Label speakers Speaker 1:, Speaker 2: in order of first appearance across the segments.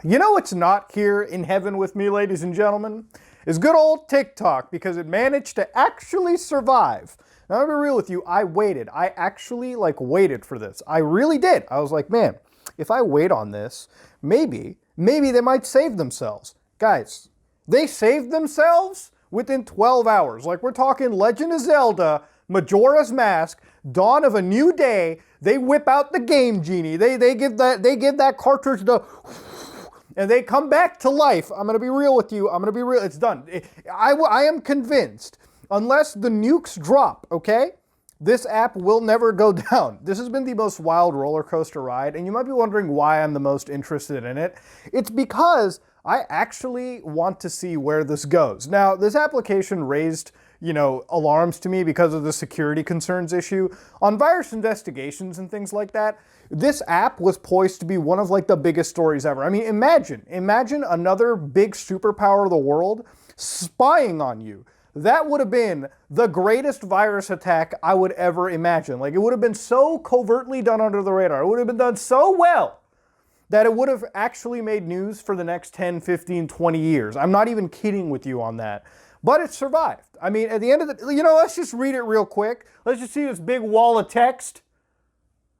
Speaker 1: You know what's not here in heaven with me, ladies and gentlemen? Is good old TikTok, because it managed to actually survive. Now, I'll be real with you, I waited. I actually, waited for this. I really did. I was like, man, if I wait on this, maybe they might save themselves. Guys, they saved themselves within 12 hours. Like, we're talking Legend of Zelda, Majora's Mask, Dawn of a New Day. They whip out the Game Genie. They give that cartridge the and they come back to life. I'm gonna be real with you. I'm gonna be real. It's done. I am convinced, unless the nukes drop, okay, this app will never go down. This has been the most wild roller coaster ride, and you might be wondering why I'm the most interested in it. It's because I actually want to see where this goes. Now, this application raised, alarms to me because of the security concerns issue. On virus investigations and things like that, this app was poised to be one of the biggest stories ever. I mean, imagine another big superpower of the world spying on you. That would have been the greatest virus attack I would ever imagine. It would have been so covertly done under the radar. It would have been done so well that it would have actually made news for the next 10, 15, 20 years. I'm not even kidding with you on that. But it survived. I mean, at the end of the, let's just read it real quick. Let's just see this big wall of text.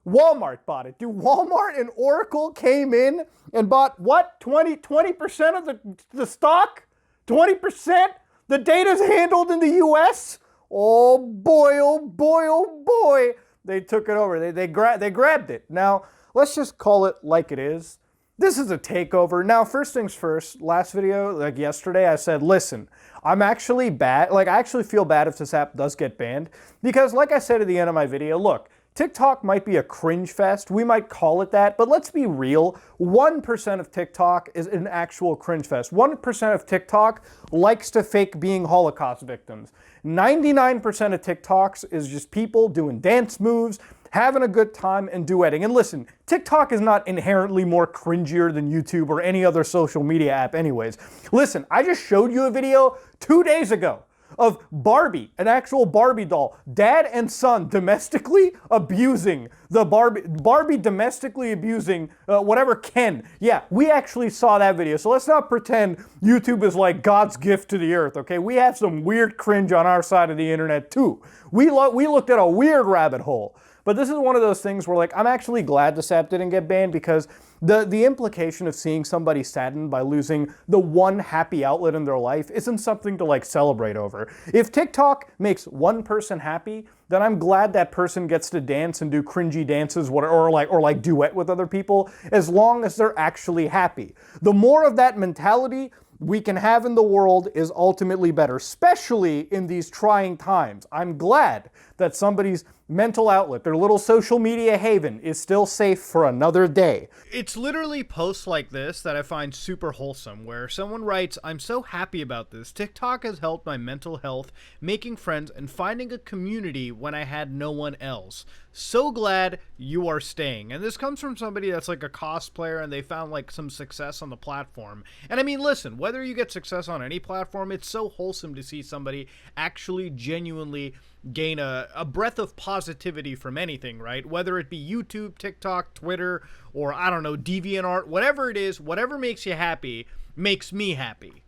Speaker 1: Walmart bought it. Dude, Walmart and Oracle came in and bought what? 20% of the stock? 20%? The data's handled in the US? Oh boy, oh boy, oh boy. They took it over. They grabbed it. Now, let's just call it like it is. This is a takeover. Now, first things first, last video, yesterday, I said, listen, I'm actually bad. I actually feel bad if this app does get banned, because like I said at the end of my video, look, TikTok might be a cringe fest. We might call it that, but let's be real. 1% of TikTok is an actual cringe fest. 1% of TikTok likes to fake being Holocaust victims. 99% of TikToks is just people doing dance moves, having a good time, and duetting. And listen, TikTok is not inherently more cringier than YouTube or any other social media app anyways. Listen, I just showed you a video 2 days ago of Barbie, an actual Barbie doll, dad and son domestically abusing the Barbie domestically abusing whatever Ken. Yeah, we actually saw that video. So let's not pretend YouTube is like God's gift to the earth, okay? We have some weird cringe on our side of the internet too. We looked at a weird rabbit hole. But this is one of those things where I'm actually glad this app didn't get banned, because the implication of seeing somebody saddened by losing the one happy outlet in their life isn't something to celebrate over. If TikTok makes one person happy, then I'm glad that person gets to dance and do cringy dances or duet with other people, as long as they're actually happy. The more of that mentality we can have in the world is ultimately better, especially in these trying times. I'm glad that somebody's mental outlet, their little social media haven, is still safe for another day. It's literally posts like this that I find super wholesome, where someone writes, "I'm so happy about this. TikTok has helped my mental health, making friends, and finding a community when I had no one else. So glad you are staying." And this comes from somebody that's a cosplayer, and they found some success on the platform. And I mean, listen, whether you get success on any platform, it's so wholesome to see somebody actually genuinely gain a breath of positivity from anything, right? Whether it be YouTube, TikTok, Twitter, or I don't know, DeviantArt, whatever it is, whatever makes you happy makes me happy.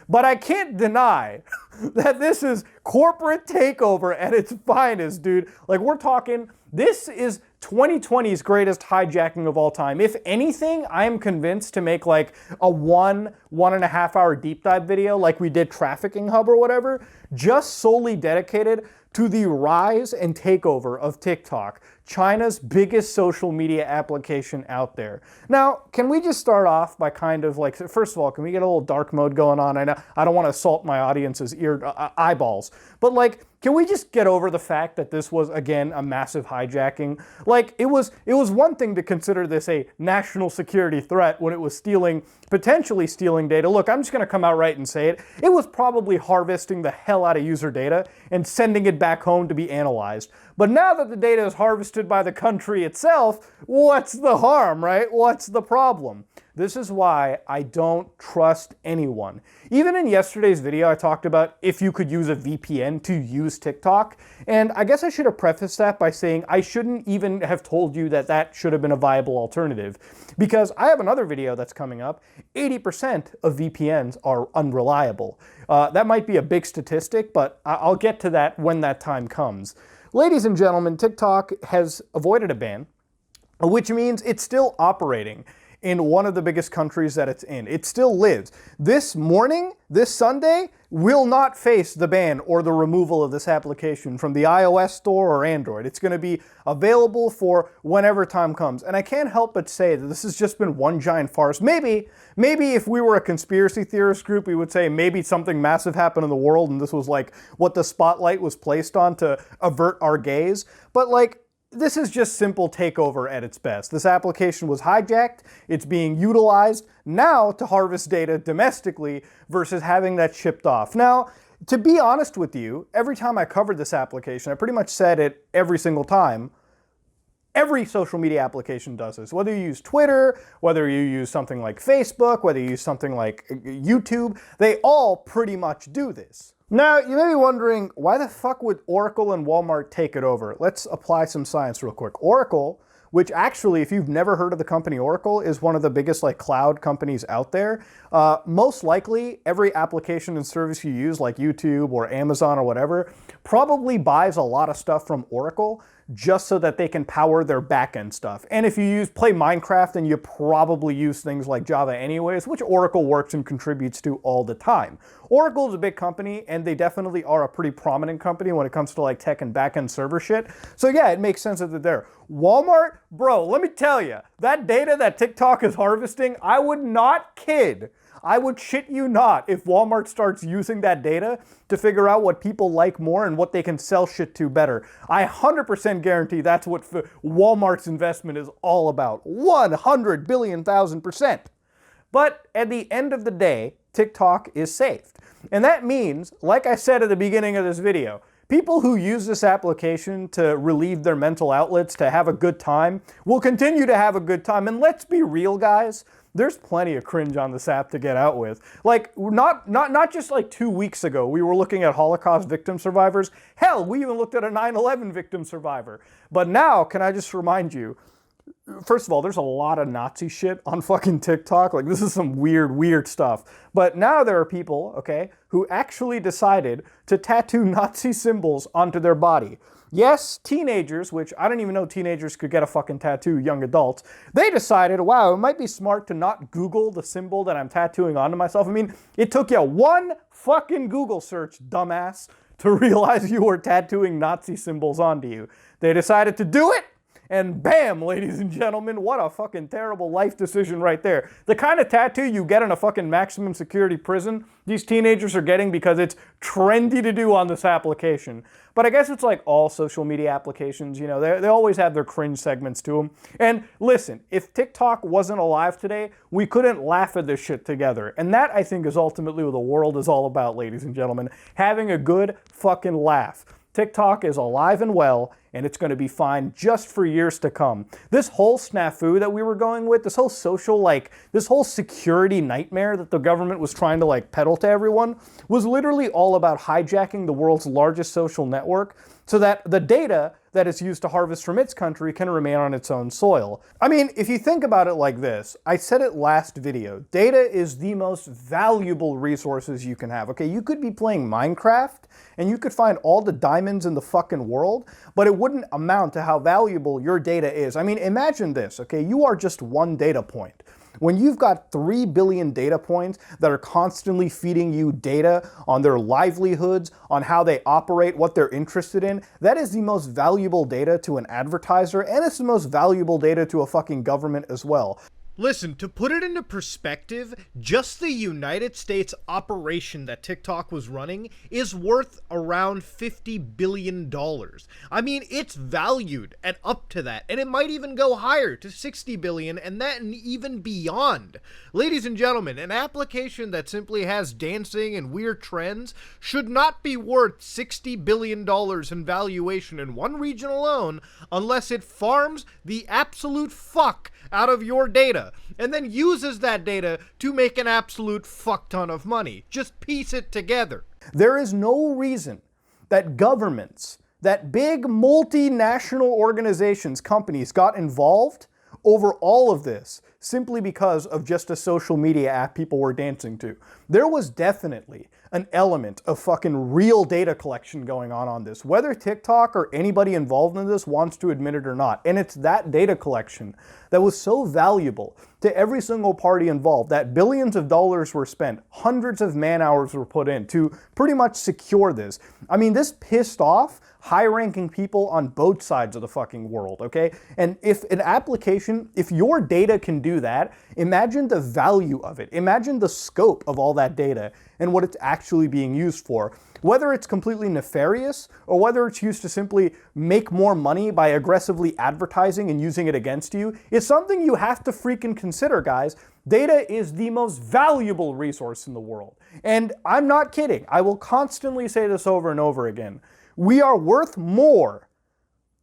Speaker 1: But I can't deny that this is corporate takeover at its finest, dude. We're talking, this is 2020's greatest hijacking of all time. If anything, I am convinced to make a 1.5 hour deep dive video like we did Trafficking Hub or whatever, just solely dedicated to the rise and takeover of TikTok, China's biggest social media application out there. Now, can we just start off by first of all, can we get a little dark mode going on? I know I don't want to assault my audience's eyeballs, but can we just get over the fact that this was, again, a massive hijacking? It was one thing to consider this a national security threat when it was potentially stealing data. Look, I'm just going to come out right and say it. It was probably harvesting the hell out of user data and sending it back home to be analyzed. But now that the data is harvested by the country itself, what's the harm, right? What's the problem? This is why I don't trust anyone. Even in yesterday's video, I talked about if you could use a VPN to use TikTok. And I guess I should have prefaced that by saying I shouldn't even have told you that that should have been a viable alternative. Because I have another video that's coming up. 80% of VPNs are unreliable. That might be a big statistic, but I'll get to that when that time comes. Ladies and gentlemen, TikTok has avoided a ban, which means it's still operating in one of the biggest countries that it's in. It still lives. This morning, this Sunday, will not face the ban or the removal of this application from the iOS store or Android. It's going to be available for whenever time comes. And I can't help but say that this has just been one giant farce. Maybe if we were a conspiracy theorist group, we would say maybe something massive happened in the world and this was like what the spotlight was placed on to avert our gaze. But like, this is just simple takeover at its best. This application was hijacked, it's being utilized now to harvest data domestically versus having that shipped off. Now, to be honest with you, every time I covered this application, I pretty much said it every single time, every social media application does this. Whether you use Twitter, whether you use something like Facebook, whether you use something like YouTube, they all pretty much do this. Now, you may be wondering, why the fuck would Oracle and Walmart take it over? Let's apply some science real quick. Oracle, which actually, if you've never heard of the company Oracle, is one of the biggest like cloud companies out there. Most likely, every application and service you use, like YouTube or Amazon or whatever, probably buys a lot of stuff from Oracle just so that they can power their backend stuff. And if you play Minecraft, then you probably use things like Java anyways, which Oracle works and contributes to all the time. Oracle is a big company, and they definitely are a pretty prominent company when it comes to like tech and backend server shit. So yeah, it makes sense that they're there. Walmart, bro, let me tell you, that data that TikTok is harvesting, I would not kid. I would shit you not if Walmart starts using that data to figure out what people like more and what they can sell shit to better. I 100% guarantee that's what Walmart's investment is all about. 100 billion thousand %. But at the end of the day, TikTok is saved. And that means, like I said at the beginning of this video, people who use this application to relieve their mental outlets, to have a good time, will continue to have a good time. And let's be real, guys. There's plenty of cringe on this app to get out with. Like, not just like 2 weeks ago, we were looking at Holocaust victim survivors. Hell, we even looked at a 9/11 victim survivor. But now, can I just remind you, first of all, there's a lot of Nazi shit on fucking TikTok. Like, this is some weird stuff. But now there are people, okay, who actually decided to tattoo Nazi symbols onto their body. Yes, teenagers, which I didn't even know teenagers could get a fucking tattoo, young adults, they decided, wow, it might be smart to not Google the symbol that I'm tattooing onto myself. I mean, it took you one fucking Google search, dumbass, to realize you were tattooing Nazi symbols onto you. They decided to do it, and bam, ladies and gentlemen, what a fucking terrible life decision right there. The kind of tattoo you get in a fucking maximum security prison, these teenagers are getting because it's trendy to do on this application. But I guess it's like all social media applications, you know, they always have their cringe segments to them. And listen, if TikTok wasn't alive today, we couldn't laugh at this shit together. And that, I think, is ultimately what the world is all about, ladies and gentlemen. Having a good fucking laugh. TikTok is alive and well, and it's going to be fine just for years to come. This whole snafu that we were going with, this whole social, this whole security nightmare that the government was trying to peddle to everyone, was literally all about hijacking the world's largest social network so that the data that is used to harvest from its country can remain on its own soil. I mean, if you think about it like this, I said it last video, data is the most valuable resources you can have, okay? You could be playing Minecraft and you could find all the diamonds in the fucking world, but it wouldn't amount to how valuable your data is. I mean, imagine this, okay? You are just one data point. When you've got 3 billion data points that are constantly feeding you data on their livelihoods, on how they operate, what they're interested in, that is the most valuable data to an advertiser, and it's the most valuable data to a fucking government as well.
Speaker 2: Listen, to put it into perspective, just the United States operation that TikTok was running is worth around $50 billion. I mean, it's valued at up to that, and it might even go higher to $60 billion, and that and even beyond. Ladies and gentlemen, an application that simply has dancing and weird trends should not be worth $60 billion in valuation in one region alone unless it farms the absolute fuck out of your data and then uses that data to make an absolute fuck ton of money. Just piece it together.
Speaker 1: There is no reason that governments, that big multinational organizations, companies got involved over all of this simply because of just a social media app people were dancing to. There was definitely an element of fucking real data collection going on this, whether TikTok or anybody involved in this wants to admit it or not. And it's that data collection that was so valuable to every single party involved that billions of dollars were spent, hundreds of man hours were put in to pretty much secure this. I mean, this pissed off high-ranking people on both sides of the fucking world, okay? And if an application, if your data can do that, imagine the value of it. Imagine the scope of all that data and what it's actually being used for. Whether it's completely nefarious or whether it's used to simply make more money by aggressively advertising and using it against you, is something you have to freaking consider, guys. Data is the most valuable resource in the world. And I'm not kidding. I will constantly say this over and over again. We are worth more.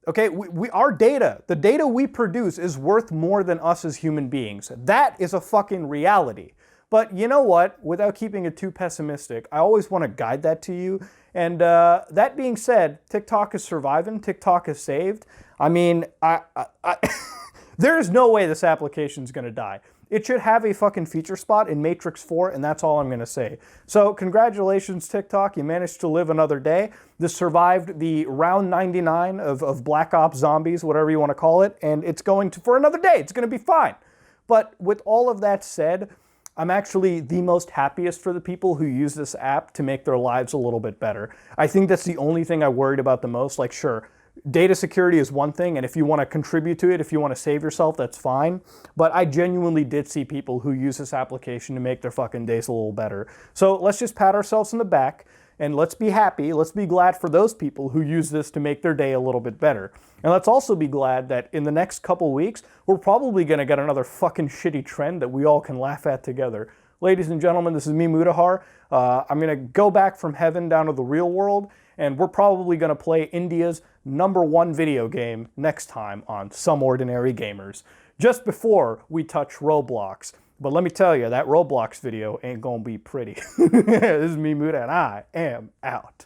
Speaker 1: Okay, our data, the data we produce is worth more than us as human beings. That is a fucking reality. But you know what? Without keeping it too pessimistic, I always want to guide that to you. And that being said, TikTok is surviving. TikTok is saved. I mean, there's no way this application is going to die. It should have a fucking feature spot in Matrix 4, and that's all I'm going to say. So congratulations, TikTok. You managed to live another day. This survived the round 99 of Black Ops Zombies, whatever you want to call it, and it's going to for another day. It's going to be fine. But with all of that said, I'm actually the most happiest for the people who use this app to make their lives a little bit better. I think that's the only thing I worried about the most. Like, sure, data security is one thing, and if you want to contribute to it, if you want to save yourself, that's fine. But I genuinely did see people who use this application to make their fucking days a little better. So let's just pat ourselves on the back, and let's be happy. Let's be glad for those people who use this to make their day a little bit better. And let's also be glad that in the next couple weeks, we're probably going to get another fucking shitty trend that we all can laugh at together. Ladies and gentlemen, this is me, Mutahar. I'm going to go back from heaven down to the real world, and we're probably going to play India's #1 video game next time on Some Ordinary Gamers, just before we touch Roblox. But let me tell you, that Roblox video ain't gonna be pretty. This is me, Muta, and I am out.